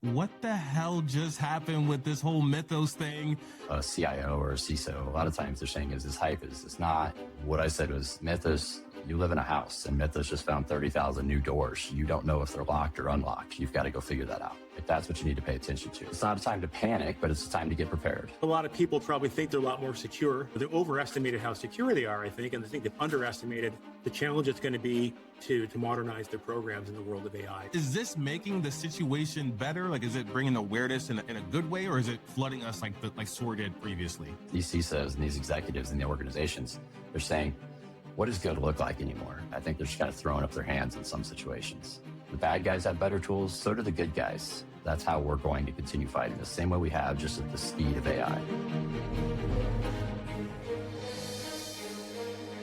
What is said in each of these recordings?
What the hell just happened with this whole Mythos thing? A CIO or a CISO, a lot of times they're saying, is this hype? Is this not? What I said was, Mythos, you live in a house and Mythos just found 30,000 new doors. You don't know if they're locked or unlocked. You've got to go figure that out. Like, that's what you need to pay attention to. It's not a time to panic, but it's a time to get prepared. A lot of people probably think they're a lot more secure. They overestimated how secure they are, I think, and I think they've underestimated the challenge it's going to be to modernize their programs in the world of AI. Is this making the situation better? Like, is it bringing awareness in a good way, or is it flooding us like SOAR did previously? These CISOs and these executives in the organizations, they're saying, what does good look like anymore? I think they're just kind of throwing up their hands in some situations. The bad guys have better tools, so do the good guys. That's how we're going to continue fighting the same way we have, just at the speed of AI.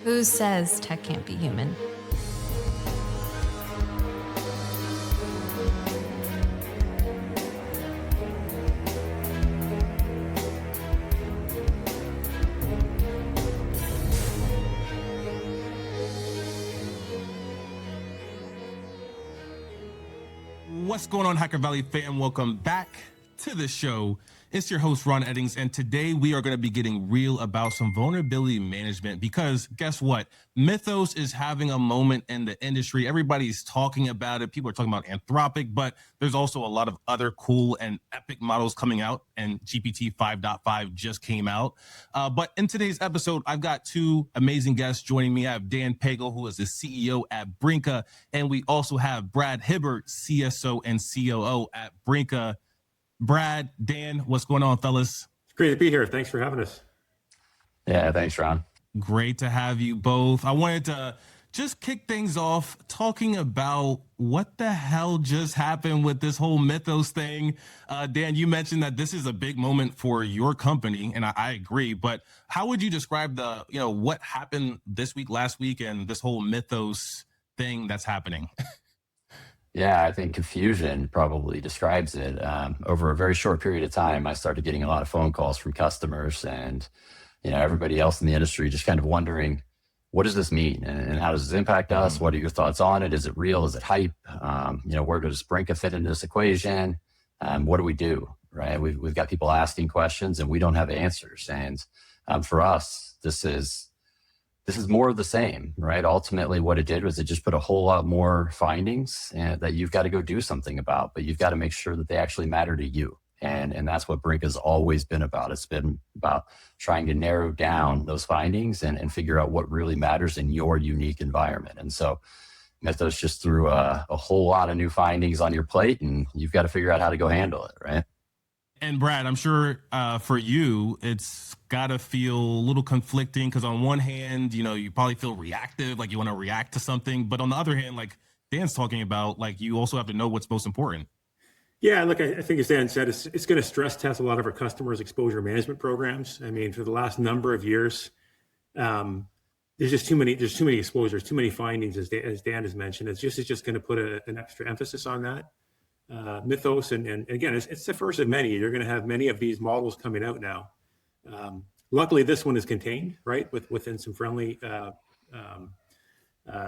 Who says tech can't be human? What's going on, Hacker Valley fam? Welcome back to the show. It's your host, Ron Eddings, and today we are going to be getting real about some vulnerability management because guess what? Mythos is having a moment in the industry. Everybody's talking about it. People are talking about Anthropic, but there's also a lot of other cool and epic models coming out, and GPT 5.5 just came out. But in today's episode, I've got two amazing guests joining me. I have Dan Pagel, who is the CEO at Brinqa, and we also have Brad Hibbert, CSO and COO at Brinqa. Brad, Dan, what's going on, fellas? It's great to be here. Thanks for having us. Yeah, thanks, Ron. Great to have you both. I wanted to just kick things off talking about what the hell just happened with this whole Mythos thing. Dan, you mentioned that this is a big moment for your company, and I agree, but how would you describe what happened this week, last week, and this whole Mythos thing that's happening? Yeah, I think confusion probably describes it. Over a very short period of time, I started getting a lot of phone calls from customers and, everybody else in the industry just kind of wondering, what does this mean? And how does this impact us? What are your thoughts on it? Is it real? Is it hype? Where does Brinqa fit into this equation? What do we do, right? We've got people asking questions and we don't have answers. And for us, this is more of the same, right? Ultimately, what it did was it just put a whole lot more findings that you've got to go do something about, but you've got to make sure that they actually matter to you. And that's what Brinqa has always been about. It's been about trying to narrow down those findings and figure out what really matters in your unique environment. And so Mythos just threw a whole lot of new findings on your plate, and you've got to figure out how to go handle it, right? And Brad, I'm sure for you, it's got to feel a little conflicting because on one hand, you probably feel reactive, like you want to react to something. But on the other hand, like Dan's talking about, like you also have to know what's most important. Yeah, look, I think as Dan said, it's going to stress test a lot of our customers' exposure management programs. I mean, for the last number of years, there's just too many exposures, too many findings, as Dan has mentioned. It's just going to put an extra emphasis on that. Mythos, and again, it's the first of many. You're going to have many of these models coming out now. Luckily, this one is contained, right, within some friendly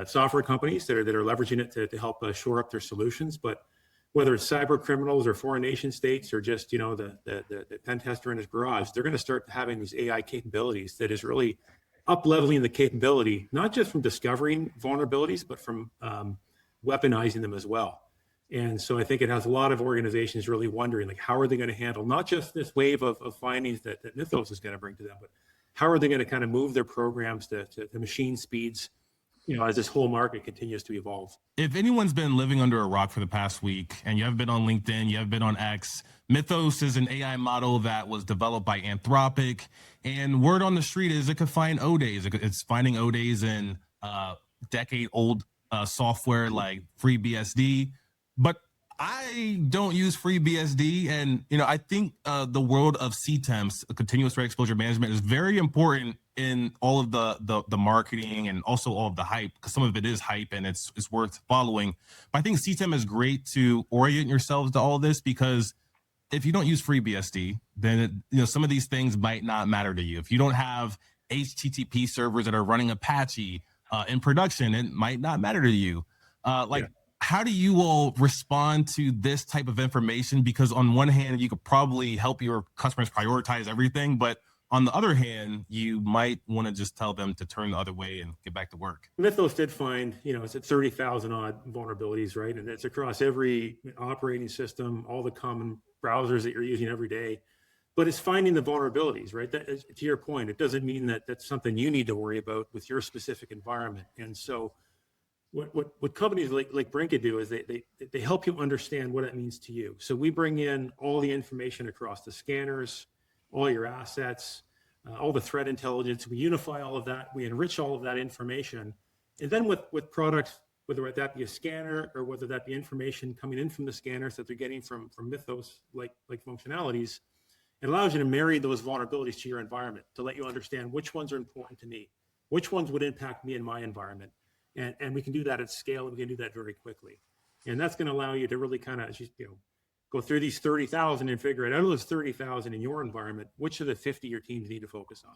software companies that are leveraging it to help shore up their solutions. But whether it's cyber criminals or foreign nation states or just the pen tester in his garage, they're going to start having these AI capabilities that is really up-leveling the capability, not just from discovering vulnerabilities, but from weaponizing them as well. And so I think it has a lot of organizations really wondering, like, how are they going to handle not just this wave of findings that Mythos is going to bring to them, but how are they going to kind of move their programs to machine speeds, as this whole market continues to evolve. If anyone's been living under a rock for the past week and you have been on LinkedIn, you have been on X, Mythos is an AI model that was developed by Anthropic, and word on the street is it could find O-days. It's finding O-days in decade-old software like FreeBSD. But I don't use FreeBSD, and I think the world of CTEMs, continuous threat exposure management, is very important in all of the marketing and also all of the hype, because some of it is hype and it's worth following. But I think CTEM is great to orient yourselves to all of this, because if you don't use FreeBSD, then some of these things might not matter to you. If you don't have HTTP servers that are running Apache in production, it might not matter to you. how do you all respond to this type of information? Because on one hand, you could probably help your customers prioritize everything, but on the other hand, you might want to just tell them to turn the other way and get back to work. Mythos did find, it's at 30,000 odd vulnerabilities, right? And it's across every operating system, all the common browsers that you're using every day. But it's finding the vulnerabilities, right? That is, to your point, it doesn't mean that that's something you need to worry about with your specific environment. And so what companies like Brinqa do is they help you understand what it means to you. So we bring in all the information across the scanners, all your assets, all the threat intelligence. We unify all of that. We enrich all of that information. And then with products, whether that be a scanner or whether that be information coming in from the scanners that they're getting from Mythos like functionalities, it allows you to marry those vulnerabilities to your environment to let you understand which ones are important to me, which ones would impact me in my environment. And we can do that at scale, and we can do that very quickly. And that's going to allow you to really kind of, go through these 30,000 and figure out those 30,000 in your environment, which of the 50 your teams need to focus on.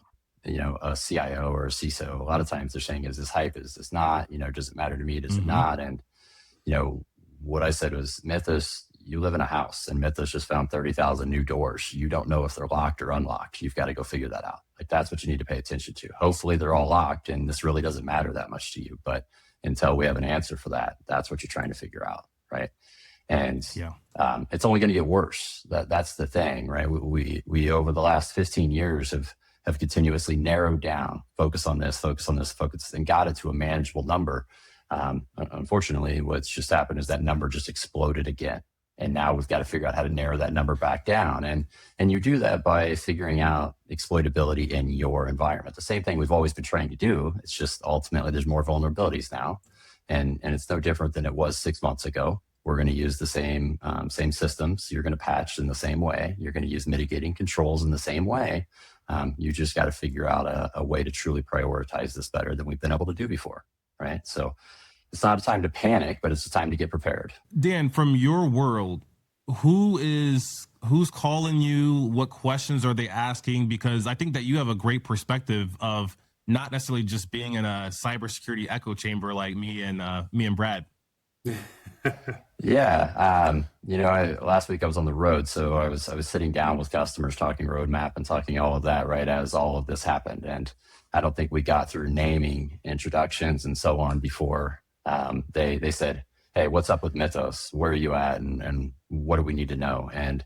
A CIO or a CISO, a lot of times they're saying, is this hype? Is this not? Does it matter to me? Does it not? And, what I said was, Mythos, you live in a house and Mythos just found 30,000 new doors. You don't know if they're locked or unlocked. You've got to go figure that out. Like, that's what you need to pay attention to. Hopefully they're all locked and this really doesn't matter that much to you. But until we have an answer for that, that's what you're trying to figure out. Right. And it's only going to get worse. That's the thing, right? We over the last 15 years have continuously narrowed down, focus on this, and got it to a manageable number. Unfortunately, what's just happened is that number just exploded again. And now we've got to figure out how to narrow that number back down. And you do that by figuring out exploitability in your environment. The same thing we've always been trying to do. It's just ultimately there's more vulnerabilities now. And it's no different than it was 6 months ago. We're going to use the same systems. You're going to patch in the same way. You're going to use mitigating controls in the same way. You just got to figure out a way to truly prioritize this better than we've been able to do before, right? So it's not a time to panic, but it's a time to get prepared. Dan, from your world, who's calling you? What questions are they asking? Because I think that you have a great perspective of not necessarily just being in a cybersecurity echo chamber like me and Brad. Yeah. Last week I was on the road, so I was sitting down with customers talking roadmap and talking all of that right as all of this happened. And I don't think we got through naming introductions and so on before they said, hey, what's up with Mythos? Where are you at? And what do we need to know? And,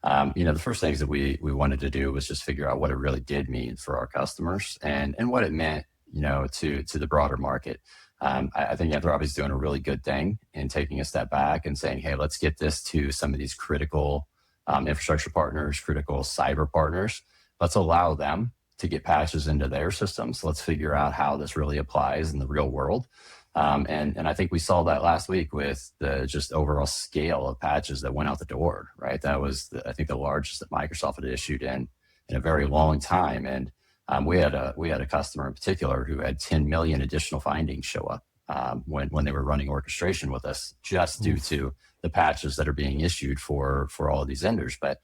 the first things that we wanted to do was just figure out what it really did mean for our customers and what it meant, to the broader market. I think Anthropic is doing a really good thing in taking a step back and saying, hey, let's get this to some of these critical infrastructure partners, critical cyber partners. Let's allow them to get patches into their systems. Let's figure out how this really applies in the real world. And I think we saw that last week with the just overall scale of patches that went out the door, right? That was, I think, the largest that Microsoft had issued in a very long time. And we had a customer in particular who had 10 million additional findings show up when they were running orchestration with us, just due to the patches that are being issued for all of these vendors. But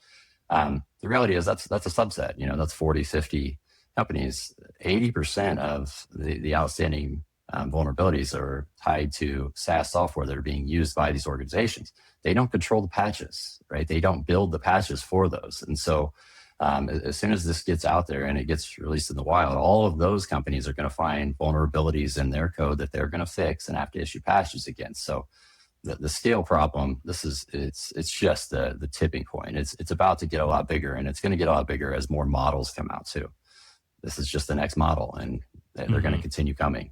the reality is that's a subset. That's 40, 50 companies. 80% of the outstanding vulnerabilities are tied to SaaS software that are being used by these organizations. They don't control the patches, right? They don't build the patches for those. And so as soon as this gets out there and it gets released in the wild, all of those companies are going to find vulnerabilities in their code that they're going to fix and have to issue patches against. So the scale problem, it's just the tipping point. It's about to get a lot bigger, and it's going to get a lot bigger as more models come out too. This is just the next model, and they're going to continue coming.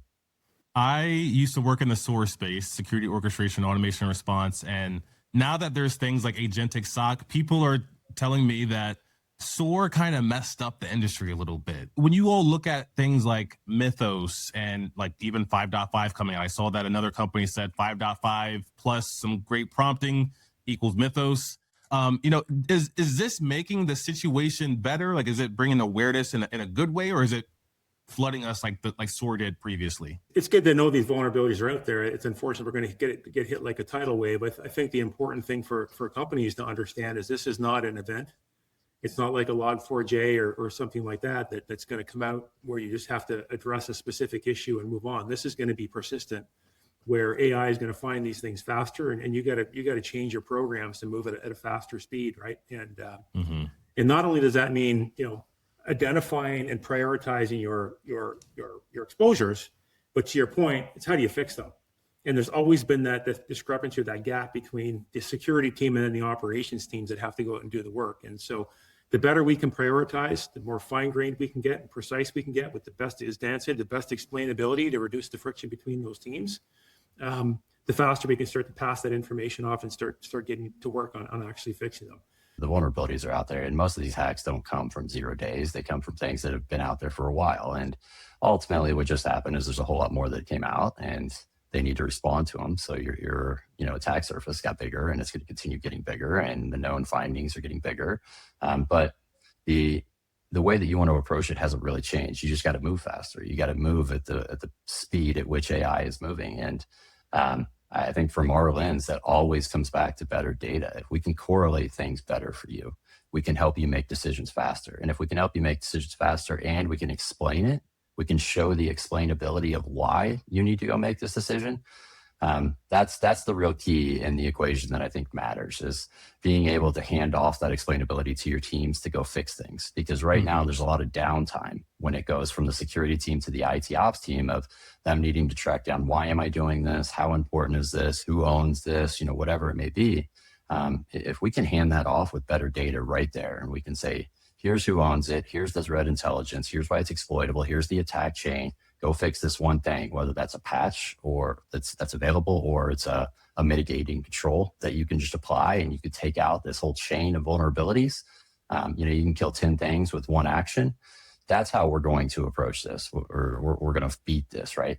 I used to work in the SOAR space, security orchestration, automation, response. And now that there's things like agentic SOC, people are telling me that SOAR kind of messed up the industry a little bit. When you all look at things like Mythos and like even 5.5 coming out, I saw that another company said 5.5 plus some great prompting equals Mythos. Is this making the situation better? Like, is it bringing awareness in a good way, or is it flooding us like SOAR did previously? It's good to know these vulnerabilities are out there. It's unfortunate we're going to get hit like a tidal wave. But I think the important thing for companies to understand is this is not an event. It's not like a log4j or something like that's going to come out where you just have to address a specific issue and move on. This is going to be persistent where AI is going to find these things faster, and you got to change your programs to move at a faster speed, right? And not only does that mean identifying and prioritizing your exposures, but to your point, it's how do you fix them? And there's always been that discrepancy or that gap between the security team and then the operations teams that have to go out and do the work. And so the better we can prioritize, the more fine-grained we can get and precise we can get with the best, as Dan said, the best explainability to reduce the friction between those teams, the faster we can start to pass that information off and start getting to work on actually fixing them. The vulnerabilities are out there, and most of these hacks don't come from 0 days. They come from things that have been out there for a while. And ultimately what just happened is there's a whole lot more that came out, and they need to respond to them. So your attack surface got bigger, and it's going to continue getting bigger, and the known findings are getting bigger. But the way that you want to approach it hasn't really changed. You just got to move faster. You got to move at the speed at which AI is moving. And I think from our lens, that always comes back to better data. If we can correlate things better for you, we can help you make decisions faster. And if we can help you make decisions faster and we can explain it, we can show the explainability of why you need to go make this decision. That's the real key in the equation that I think matters, is being able to hand off that explainability to your teams to go fix things. Because right now there's a lot of downtime when it goes from the security team to the IT ops team of them needing to track down, why am I doing this? How important is this? Who owns this? Whatever it may be. If we can hand that off with better data right there, and we can say, here's who owns it, here's the threat intelligence, here's why it's exploitable, here's the attack chain, go fix this one thing, whether that's a patch or that's available, or it's a mitigating control that you can just apply and you could take out this whole chain of vulnerabilities. You can kill 10 things with one action. That's how we're going to approach this, or we're going to beat this, right?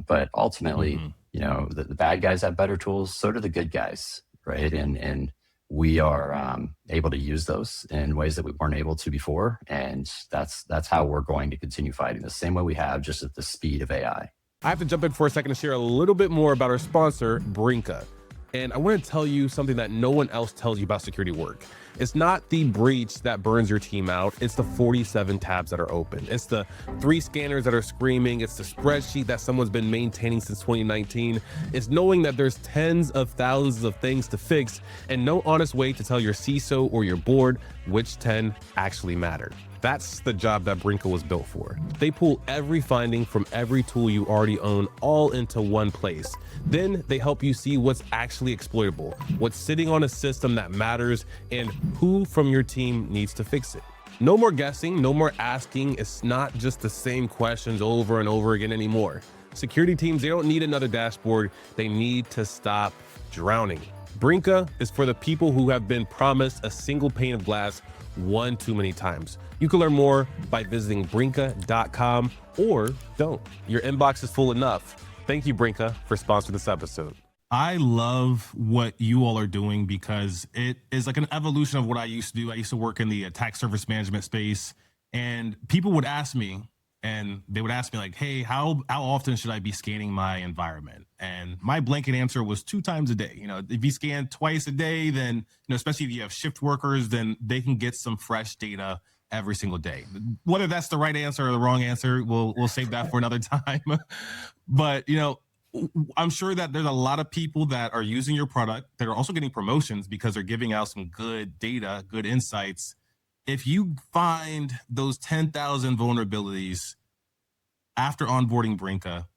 But ultimately, the bad guys have better tools, so do the good guys, right? And we are able to use those in ways that we weren't able to before. And that's how we're going to continue fighting the same way we have, just at the speed of AI. I have to jump in for a second to share a little bit more about our sponsor, Brinqa. And I want to tell you something that no one else tells you about security work. It's not the breach that burns your team out. It's the 47 tabs that are open. It's the 3 scanners that are screaming. It's the spreadsheet that someone's been maintaining since 2019. It's knowing that there's tens of thousands of things to fix and no honest way to tell your CISO or your board which 10 actually matter. That's the job that Brinqa was built for. They pull every finding from every tool you already own all into one place. Then they help you see what's actually exploitable, what's sitting on a system that matters, and who from your team needs to fix it. No more guessing, no more asking. It's not just the same questions over and over again anymore. Security teams, they don't need another dashboard. They need to stop drowning. Brinqa is for the people who have been promised a single pane of glass one too many times. You can learn more by visiting Brinqa.com, or don't. Your inbox is full enough. Thank you, Brinqa, for sponsoring this episode. I love what you all are doing because it is like an evolution of what I used to do. I used to work in the attack surface management space, and people would ask me, like, hey, how often should I be scanning my environment? And my blanket answer was 2 times a day. If you scan twice a day, then, especially if you have shift workers, then they can get some fresh data every single day. Whether that's the right answer or the wrong answer, we'll save that for another time. But, I'm sure that there's a lot of people that are using your product that are also getting promotions because they're giving out some good data, good insights. If you find those 10,000 vulnerabilities after onboarding Brinqa,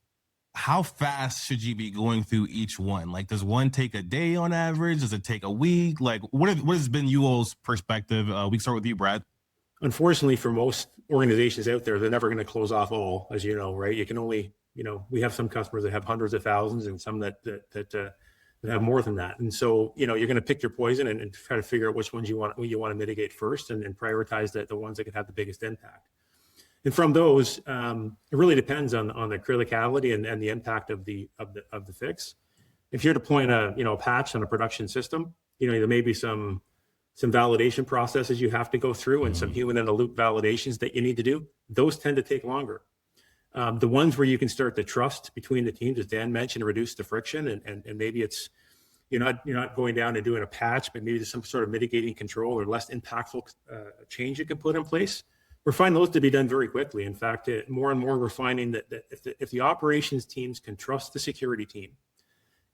how fast should you be going through each one? Like, does one take a day on average? Does it take a week? Like, what has been you all's perspective? We can start with you, Brad. Unfortunately, for most organizations out there, they're never going to close off all, as you know, right? You can only, we have some customers that have hundreds of thousands and some that have more than that. And so, you're going to pick your poison and try to figure out which ones you want to mitigate first, and prioritize the ones that can have the biggest impact. And from those, it really depends on the criticality and the impact of the fix. If you're deploying a patch on a production system, there may be some validation processes you have to go through and some human in the loop validations that you need to do. Those tend to take longer. The ones where you can start the trust between the teams, as Dan mentioned, reduce the friction, and maybe it's you're not going down and doing a patch, but maybe there's some sort of mitigating control or less impactful change you can put in place. we're finding those to be done very quickly. In fact, more and more we're finding that if the operations teams can trust the security team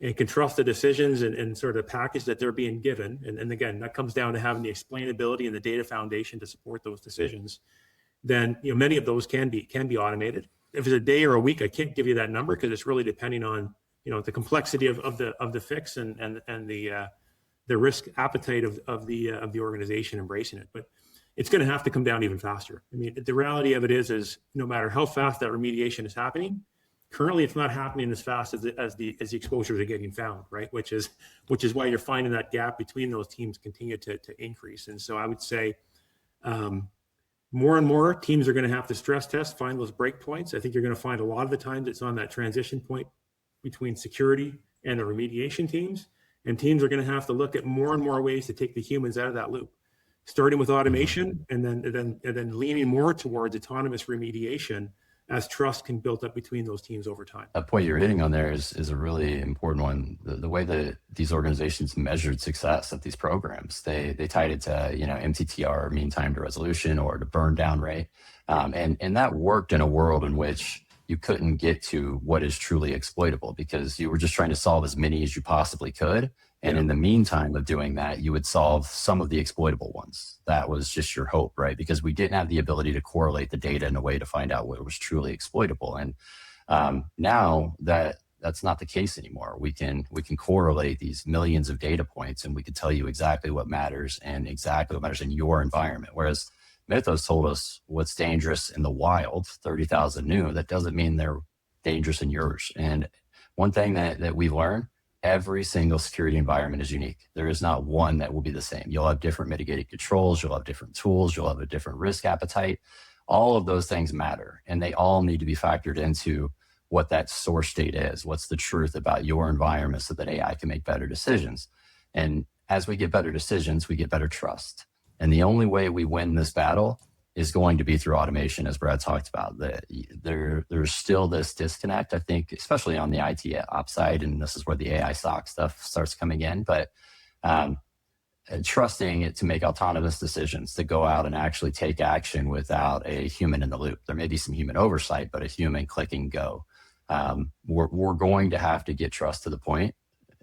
and can trust the decisions and sort of the package that they're being given, and again, that comes down to having the explainability and the data foundation to support those decisions, then many of those can be automated. If it's a day or a week, I can't give you that number because it's really depending on the complexity of the fix and the risk appetite of the organization embracing it. But it's going to have to come down even faster. I mean, the reality of it is no matter how fast that remediation is happening, currently it's not happening as fast as the exposures are getting found, right? Which is why you're finding that gap between those teams continue to increase. And so I would say more and more teams are going to have to stress test, find those breakpoints. I think you're going to find a lot of the times it's on that transition point between security and the remediation teams. And teams are going to have to look at more and more ways to take the humans out of that loop, starting with automation and then leaning more towards autonomous remediation as trust can build up between those teams over time. That point you're hitting on there is a really important one. The way that these organizations measured success at these programs, they tied it to MTTR, mean time to resolution, or to burn down rate, and that worked in a world in which you couldn't get to what is truly exploitable because you were just trying to solve as many as you possibly could. And in the meantime of doing that, you would solve some of the exploitable ones. That was just your hope, right? Because we didn't have the ability to correlate the data in a way to find out what was truly exploitable. And now that's not the case anymore. We can correlate these millions of data points, and we can tell you exactly what matters and exactly what matters in your environment. Whereas Mythos told us what's dangerous in the wild, 30,000 new. That doesn't mean they're dangerous in yours. And one thing that we've learned, every single security environment is unique. There is not one that will be the same. You'll have different mitigating controls, you'll have different tools, you'll have a different risk appetite. All of those things matter, and they all need to be factored into what that source data is. What's the truth about your environment so that AI can make better decisions? And as we get better decisions, we get better trust. And the only way we win this battle is going to be through automation, as Brad talked about. There's still this disconnect, I think, especially on the IT ops side, and this is where the AI SOC stuff starts coming in, but trusting it to make autonomous decisions, to go out and actually take action without a human in the loop. There may be some human oversight, but a human clicking go. We're going to have to get trust to the point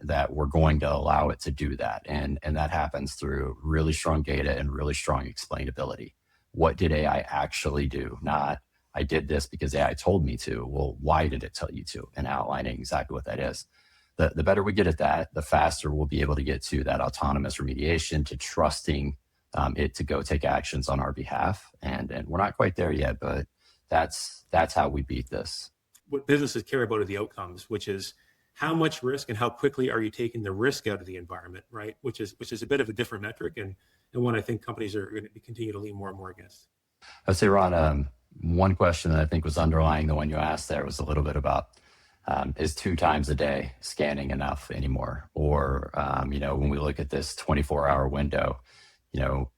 that we're going to allow it to do that. And that happens through really strong data and really strong explainability. What did AI actually do? Not, I did this because AI told me to. Well, why did it tell you to? And outlining exactly what that is. The better we get at that, the faster we'll be able to get to that autonomous remediation, to trusting it to go take actions on our behalf. And we're not quite there yet, but that's how we beat this. What businesses care about are the outcomes, which is how much risk and how quickly are you taking the risk out of the environment, right? Which is a bit of a different metric, and one I think companies are going to continue to lean more and more against. I'd say, Ron, one question that I think was underlying the one you asked there was a little bit about, is 2 times a day scanning enough anymore? Or, when we look at this 24-hour window,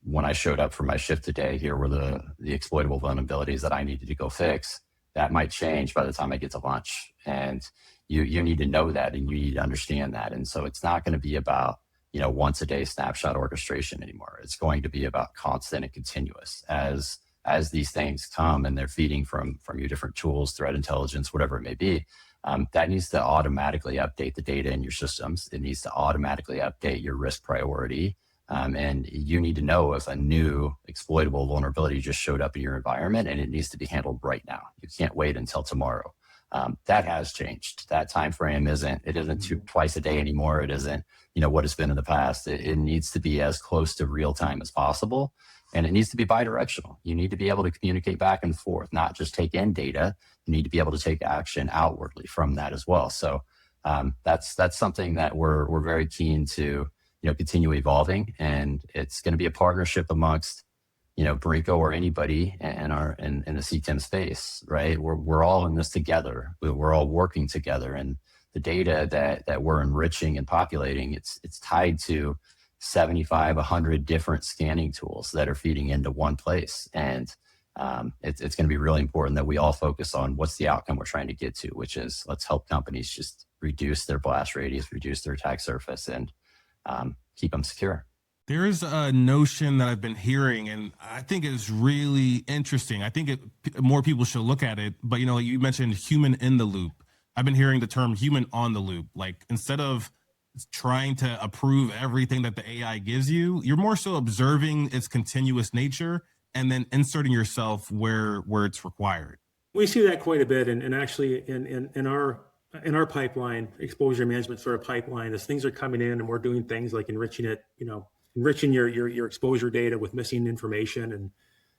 when I showed up for my shift today, here were the exploitable vulnerabilities that I needed to go fix. That might change by the time I get to lunch. And you need to know that, and you need to understand that. And so it's not going to be about, once a day snapshot orchestration anymore. It's going to be about constant and continuous as these things come and they're feeding from your different tools, threat intelligence, whatever it may be. That needs to automatically update the data in your systems. It needs to automatically update your risk priority. And you need to know if a new exploitable vulnerability just showed up in your environment, and it needs to be handled right now. You can't wait until tomorrow. That has changed. That time frame isn't twice a day anymore. It isn't, what it's been in the past. It needs to be as close to real time as possible, and it needs to be bidirectional. You need to be able to communicate back and forth, not just take in data. You need to be able to take action outwardly from that as well. So that's something that we're very keen to continue evolving, and it's going to be a partnership amongst Brinqa or anybody in the CTEM space, right? We're all in this together. We're all working together, and the data that we're enriching and populating, it's tied to 75, 100 different scanning tools that are feeding into one place. And it's going to be really important that we all focus on what's the outcome we're trying to get to, which is let's help companies just reduce their blast radius, reduce their attack surface, and keep them secure. There's a notion that I've been hearing, and I think it's really interesting. I think more people should look at it. But like you mentioned human in the loop. I've been hearing the term human on the loop. Like instead of trying to approve everything that the AI gives you, you're more so observing its continuous nature and then inserting yourself where it's required. We see that quite a bit, and actually in our pipeline, exposure management sort of pipeline, as things are coming in and we're doing things like enriching it, enriching your exposure data with missing information and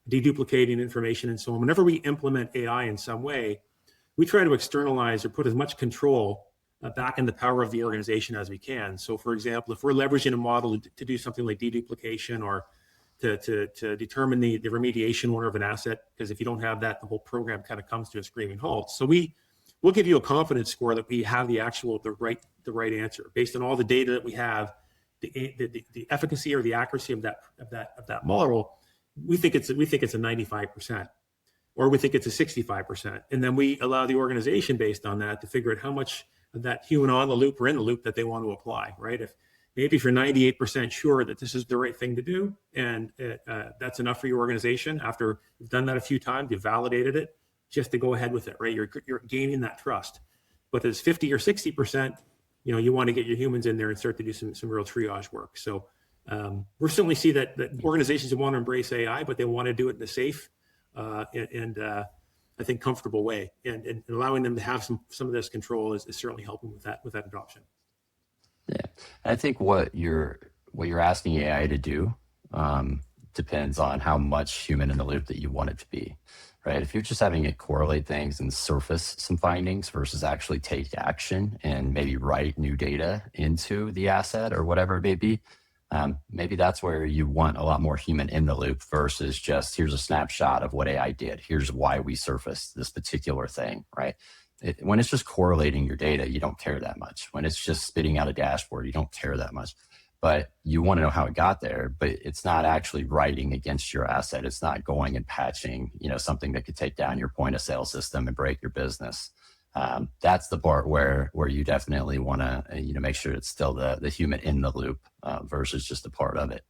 deduplicating information and so on. Whenever we implement AI in some way, we try to externalize or put as much control back in the power of the organization as we can. So for example, if we're leveraging a model to do something like deduplication or to determine the remediation order of an asset, because if you don't have that, the whole program kind of comes to a screaming halt. So we'll give you a confidence score that we have the right answer based on all the data that we have, the efficacy or the accuracy of that model. We think it's a 95%, or we think it's a 65%, and then we allow the organization based on that to figure out how much of that human on the loop or in the loop that they want to apply. Right? If you're 98% sure that this is the right thing to do, and that's enough for your organization, after you've done that a few times, you've validated it, just to go ahead with it, right? You're gaining that trust. But there's 50 or 60%, you want to get your humans in there and start to do some real triage work. So we certainly see that organizations want to embrace AI, but they want to do it in a safe and I think comfortable way. And allowing them to have some of this control is certainly helping with that adoption. Yeah, I think what you're asking AI to do depends on how much human in the loop that you want it to be, right? If you're just having it correlate things and surface some findings versus actually take action and maybe write new data into the asset or whatever it may be, maybe that's where you want a lot more human in the loop versus just here's a snapshot of what AI did. Here's why we surfaced this particular thing, right? When it's just correlating your data, you don't care that much. When it's just spitting out a dashboard, you don't care that much. But you want to know how it got there, but it's not actually writing against your asset. It's not going and patching, something that could take down your point of sale system and break your business. That's the part where you definitely want to, make sure it's still the human in the loop versus just a part of it.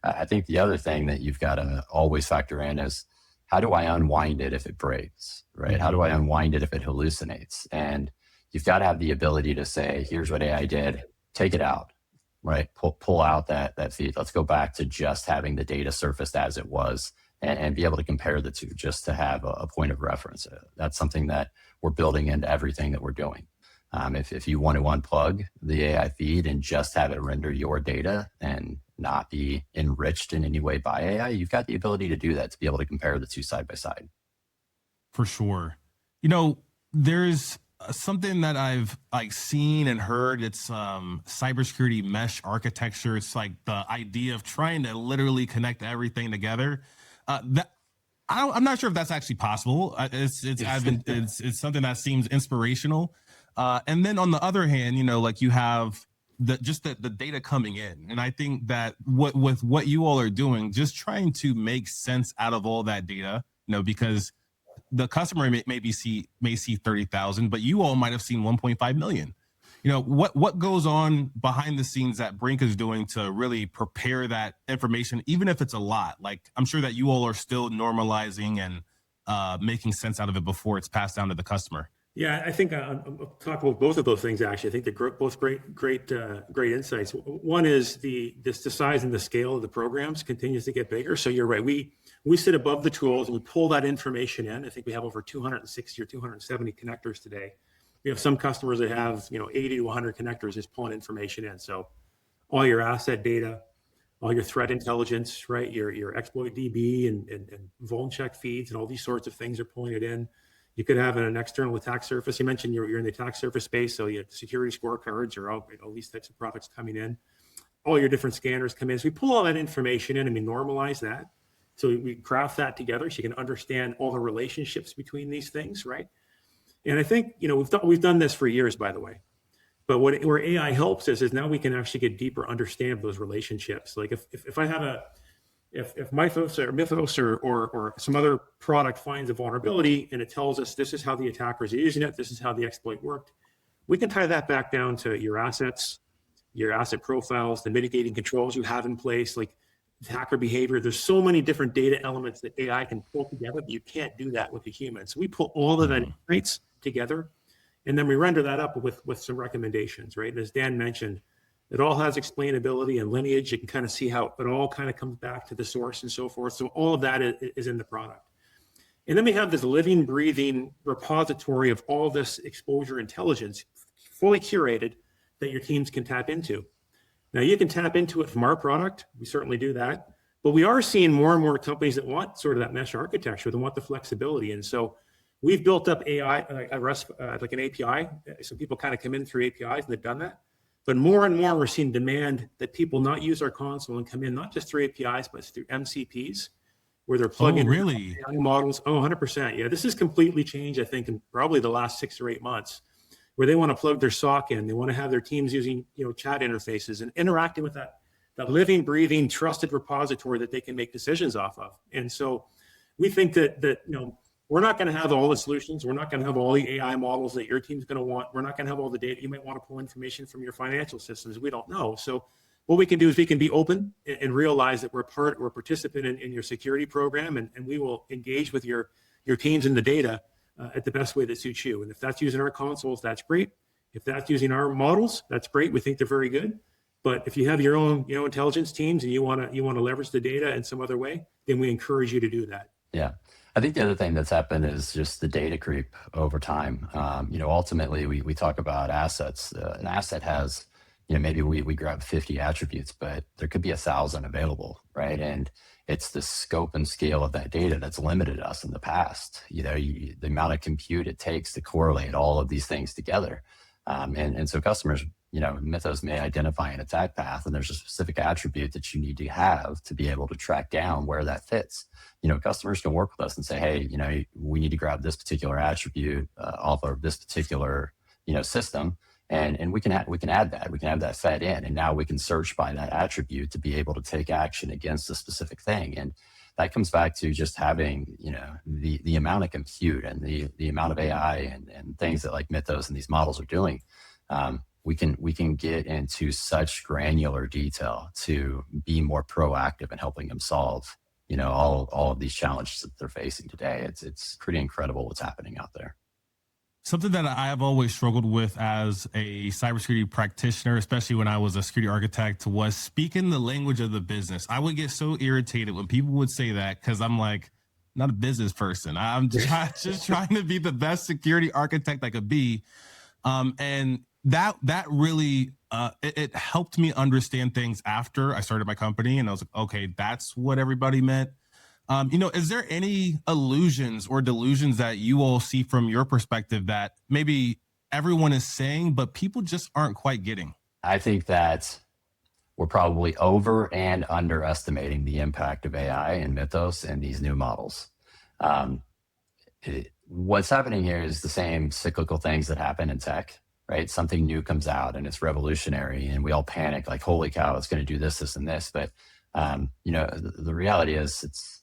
I think the other thing that you've got to always factor in is, how do I unwind it if it breaks, right? Mm-hmm. How do I unwind it if it hallucinates? And you've got to have the ability to say, here's what AI did, take it out, right? Pull out that feed. Let's go back to just having the data surfaced as it was and be able to compare the two just to have a point of reference. That's something that we're building into everything that we're doing. If you want to unplug the AI feed and just have it render your data and not be enriched in any way by AI, you've got the ability to do that, to be able to compare the two side by side. For sure. There's something that I've seen and heard. It's cybersecurity mesh architecture. It's like the idea of trying to literally connect everything together. I'm not sure if that's actually possible. It's something that seems inspirational. And then on the other hand, you have the data coming in. And I think that with what you all are doing, just trying to make sense out of all that data, because the customer may see 30,000, but you all might have seen 1.5 million. What goes on behind the scenes that Brinqa is doing to really prepare that information, even if it's a lot? Like, I'm sure that you all are still normalizing and making sense out of it before it's passed down to the customer. Yeah, I think I'll talk about both of those things, actually. I think they're both great insights. One is the size and the scale of the programs continues to get bigger. So you're right. We sit above the tools and we pull that information in. I think we have over 260 or 270 connectors today. We have some customers that have 80 to 100 connectors just pulling information in. So all your asset data, all your threat intelligence, right? Your exploit DB and vuln check feeds and all these sorts of things are pulling it in. You could have an external attack surface. You mentioned you're in the attack surface space, so you have security scorecards or all these types of products coming in. All your different scanners come in. So we pull all that information in and we normalize that. So we craft that together so you can understand all the relationships between these things, right? And I think we've done this for years, by the way. But where AI helps us is now we can actually get deeper understanding of those relationships. Like if I have if Mythos or some other product finds a vulnerability and it tells us this is how the attackers are using it, this is how the exploit worked, we can tie that back down to your assets, your asset profiles, the mitigating controls you have in place, like hacker behavior. There's so many different data elements that AI can pull together, but you can't do that with a human. So we pull all of that traits together, and then we render that up with some recommendations, right? And as Dan mentioned, it all has explainability and lineage. You can kind of see how it all kind of comes back to the source and so forth. So all of that is in the product. And then we have this living, breathing repository of all this exposure intelligence, fully curated, that your teams can tap into. Now, you can tap into it from our product. We certainly do that. But we are seeing more and more companies that want sort of that mesh architecture, that want the flexibility. And so we've built up AI, like an API. So people kind of come in through APIs, and they've done that. But more and more, we're seeing demand that people not use our console and come in not just through APIs, but through MCPs, where they're plugging really? AI models. 100%. Yeah, this has completely changed, I think, in probably the last 6 or 8 months, where they want to plug their SOC in. They want to have their teams using, chat interfaces and interacting with that living, breathing, trusted repository that they can make decisions off of. And so we think that we're not going to have all the solutions. We're not going to have all the AI models that your team's going to want. We're not going to have all the data. You might want to pull information from your financial systems. We don't know. So what we can do is we can be open and realize that we're a participant in your security program, and we will engage with your teams in the data at the best way that suits you. And if that's using our consoles, that's great. If that's using our models, that's great. We think they're very good. But if you have your own, intelligence teams and you want to leverage the data in some other way, then we encourage you to do that. Yeah. I think the other thing that's happened is just the data creep over time. Ultimately, we talk about assets. An asset has, maybe we grab 50 attributes, but there could be 1,000 available, right? And it's the scope and scale of that data that's limited us in the past. The amount of compute it takes to correlate all of these things together. And so customers, Mythos may identify an attack path, and there's a specific attribute that you need to have to be able to track down where that fits. Customers can work with us and say, hey, we need to grab this particular attribute off of this particular, system. And we can add that. We can have that fed in, and now we can search by that attribute to be able to take action against a specific thing. And that comes back to just having, the amount of compute and the amount of AI and things that like Mythos and these models are doing. We can get into such granular detail to be more proactive in helping them solve, all of these challenges that they're facing today. It's pretty incredible what's happening out there. Something that I have always struggled with as a cybersecurity practitioner, especially when I was a security architect, was speaking the language of the business. I would get so irritated when people would say that, because I'm like, not a business person. I'm just trying to be the best security architect I could be. And that really, it helped me understand things after I started my company. And I was like, okay, that's what everybody meant. Is there any illusions or delusions that you all see from your perspective that maybe everyone is saying, but people just aren't quite getting? I think that we're probably over and underestimating the impact of AI and Mythos and these new models. What's happening here is the same cyclical things that happen in tech, right? Something new comes out and it's revolutionary, and we all panic like, holy cow, it's going to do this, this, and this. But, the reality is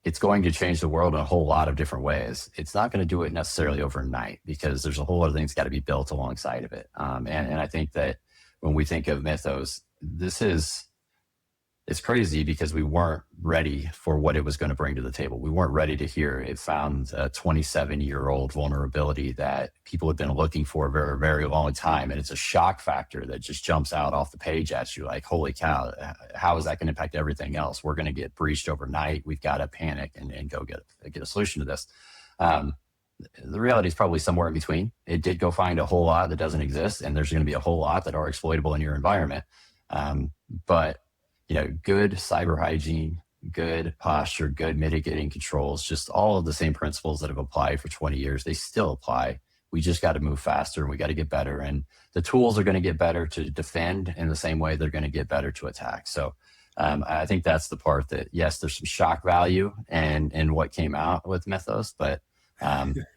it's going to change the world in a whole lot of different ways. It's not going to do it necessarily overnight, because there's a whole lot of things got to be built alongside of it. And I think that when we think of Mythos, it's crazy because we weren't ready for what it was going to bring to the table. We weren't ready to hear it found a 27-year-old vulnerability that people have been looking for a very, very long time. And it's a shock factor that just jumps out off the page at you like, holy cow, how is that going to impact everything else? We're going to get breached overnight. We've got to panic and go get a solution to this. The reality is probably somewhere in between. It did go find a whole lot that doesn't exist, and there's going to be a whole lot that are exploitable in your environment. But good cyber hygiene, good posture, good mitigating controls, just all of the same principles that have applied for 20 years, they still apply. We just got to move faster, and we got to get better. And the tools are going to get better to defend in the same way they're going to get better to attack. So I think that's the part that, yes, there's some shock value and what came out with Mythos, but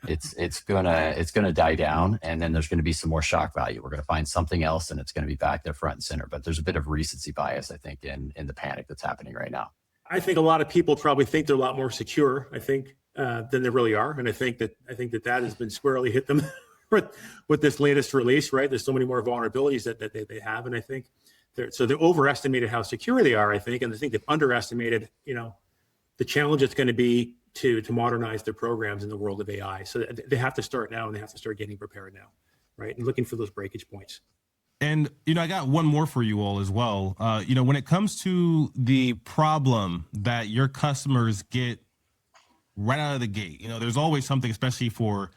it's gonna die down, and then there's going to be some more shock value. We're going to find something else, and it's going to be back there front and center. But there's a bit of recency bias, I think, in the panic that's happening right now. I think a lot of people probably think they're a lot more secure, than they really are, and I think that has been squarely hit them with this latest release, right? There's so many more vulnerabilities that they have, and I think so they overestimated how secure they are, I think, and I think they've underestimated, the challenge it's going to be to modernize their programs in the world of AI. So they have to start now, and they have to start getting prepared now, right? And looking for those breakage points. And, I got one more for you all as well. When it comes to the problem that your customers get right out of the gate, there's always something, especially for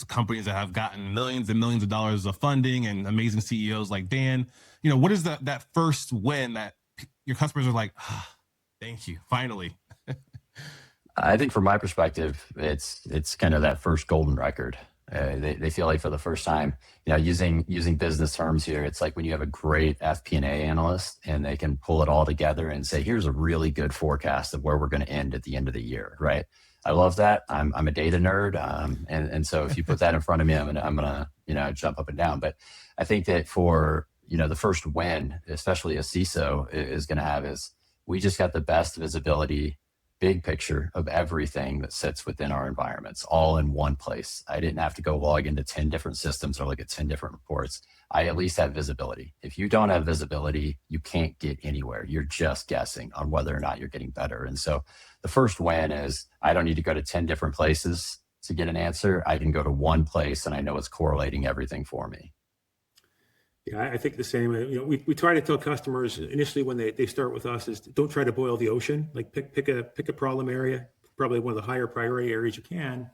companies that have gotten millions and millions of dollars of funding and amazing CEOs like Dan. What is that first win that your customers are like, thank you, finally? I think from my perspective, it's kind of that first golden record. They feel like for the first time, using business terms here, it's like when you have a great FP&A analyst and they can pull it all together and say, here's a really good forecast of where we're going to end at the end of the year, right? I love that. I'm a data nerd, and so if you put that in front of me, I'm gonna jump up and down. But I think that for the first win, especially a CISO is going to have, is we just got the best visibility, big picture of everything that sits within our environments, all in one place. I didn't have to go log into 10 different systems or look at 10 different reports. I at least have visibility. If you don't have visibility, you can't get anywhere. You're just guessing on whether or not you're getting better. And so the first win is I don't need to go to 10 different places to get an answer. I can go to one place and I know it's correlating everything for me. Yeah, I think the same. We try to tell customers initially when they start with us is don't try to boil the ocean. Like pick a problem area, probably one of the higher priority areas you can,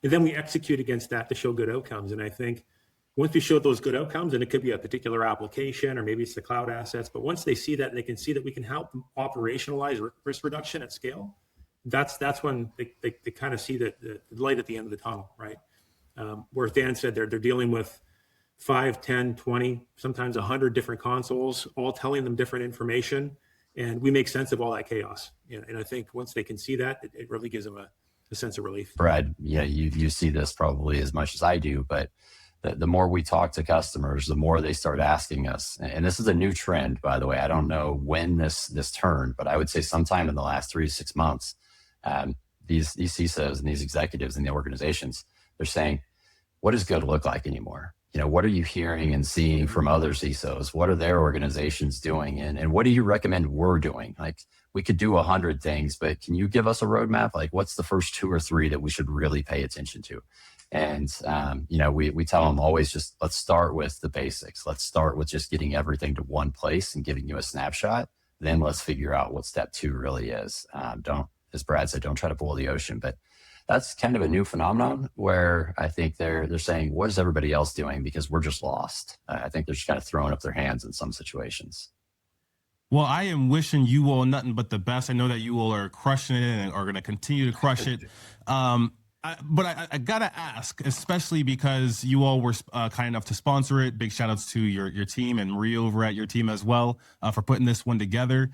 and then we execute against that to show good outcomes. And I think once we show those good outcomes, and it could be a particular application or maybe it's the cloud assets, but once they see that and they can see that we can help them operationalize risk reduction at scale, that's when they kind of see the light at the end of the tunnel, right? Whereas Dan said they're dealing with 5, 10, 20, sometimes 100 different consoles, all telling them different information. And we make sense of all that chaos. And I think once they can see that, it really gives them a sense of relief. Brad, you see this probably as much as I do, but the more we talk to customers, the more they start asking us. And this is a new trend, by the way. I don't know when this turned, but I would say sometime in the last 3 to 6 months, these CISOs and these executives in the organizations, they're saying, what does good look like anymore? What are you hearing and seeing from other CISOs? What are their organizations doing? And what do you recommend we're doing? Like, we could do 100 things, but can you give us a roadmap? Like, what's the first 2 or 3 that we should really pay attention to? And, we tell them always just, let's start with the basics. Let's start with just getting everything to one place and giving you a snapshot. Then let's figure out what step 2 really is. As Brad said, don't try to boil the ocean, but that's kind of a new phenomenon where I think they're saying, what is everybody else doing? Because we're just lost. I think they're just kind of throwing up their hands in some situations. Well, I am wishing you all nothing but the best. I know that you all are crushing it and are going to continue to crush it. But I got to ask, especially because you all were kind enough to sponsor it. Big shout outs to your team and Marie over at your team as well for putting this one together.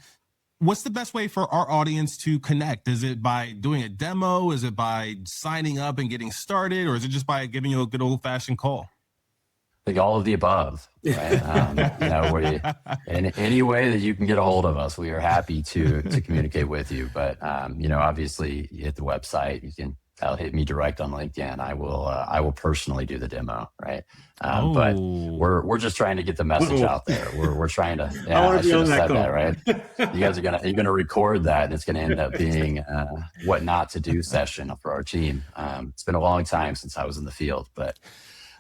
What's the best way for our audience to connect? Is it by doing a demo? Is it by signing up and getting started? Or is it just by giving you a good old fashioned call? I think all of the above, right? In any way that you can get a hold of us, we are happy to communicate with you. But, obviously you hit the website, you can hit me direct on LinkedIn. I will personally do the demo, right? But we're just trying to get the message out there. We're trying to. Yeah, I should have said that, right? You guys are gonna record that, and it's gonna end up being what not to do session for our team. It's been a long time since I was in the field, but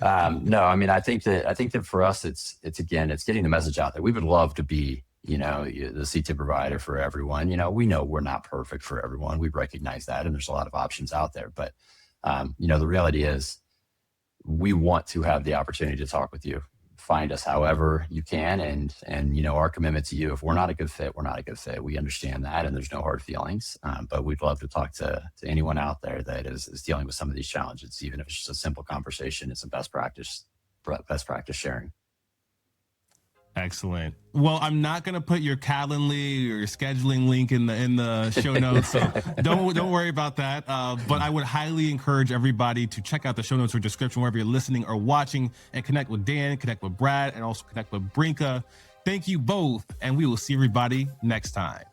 no, I mean, I think that for us, it's getting the message out there. We would love to be the CT provider for everyone. We know we're not perfect for everyone. We recognize that, and there's a lot of options out there. But the reality is, we want to have the opportunity to talk with you. Find us however you can, and our commitment to you. If we're not a good fit, we're not a good fit. We understand that, and there's no hard feelings. But we'd love to talk to anyone out there that is dealing with some of these challenges, even if it's just a simple conversation. It's some best practice sharing. Excellent. Well, I'm not going to put your Calendly or your scheduling link in the show notes, so don't worry about that. But I would highly encourage everybody to check out the show notes or description wherever you're listening or watching, and connect with Dan, connect with Brad, and also connect with Brinqa. Thank you both, and we will see everybody next time.